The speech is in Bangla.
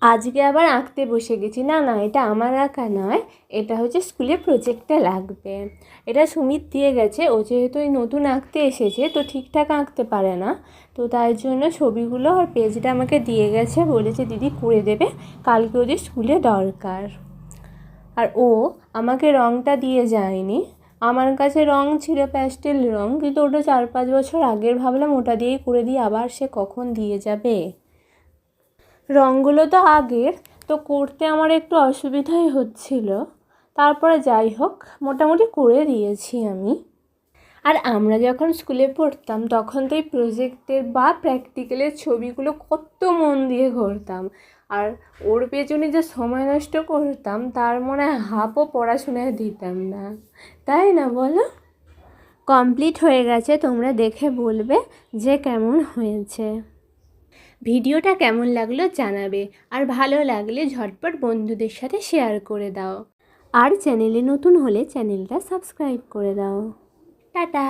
আজকে আবার আঁকতে বসে গেছি। না না, এটা আমার আঁকা নয়, এটা হচ্ছে স্কুলে প্রজেক্টে লাগবে। এটা সুমিত দিয়ে গেছে। ও যেহেতু এই নতুন আঁকতে এসেছে তো ঠিকঠাক আঁকতে পারে না, তো তাই জন্য ছবিগুলো আর পেজটা আমাকে দিয়ে গেছে, বলেছে দিদি করে দেবে, কালকে ওদের স্কুলে দরকার। আর ও আমাকে রঙটা দিয়ে যায়নি। আমার কাছে রঙ ছিল প্যাস্টেল রঙ, কিন্তু ওটা 4-5 বছর আগের, ভাবলাম ওটা দিয়েই করে দিই, আবার সে কখন দিয়ে যাবে। রঙগুলো তো আগের, তো করতে আমার একটু অসুবিধাই হচ্ছিল। তারপরে যাই হোক, মোটামুটি করে দিয়েছি আমি। আর আমরা যখন স্কুলে পড়তাম তখন তো এই প্রজেক্টের বা প্র্যাকটিক্যালের ছবিগুলো কত মন দিয়ে করতাম, আর ওর পেছনে যে সময় নষ্ট করতাম তার মনে হয় হাফও পড়াশোনায় দিতাম না, তাই না বলো? কমপ্লিট হয়ে গেছে, তোমরা দেখে বলবে যে কেমন হয়েছে। ভিডিওটা কেমন লাগলো জানাবে, আর ভালো লাগলে ঝটপট বন্ধুদের সাথে শেয়ার করে দাও। আর চ্যানেলে নতুন হলে চ্যানেলটা সাবস্ক্রাইব করে দাও। টাটা।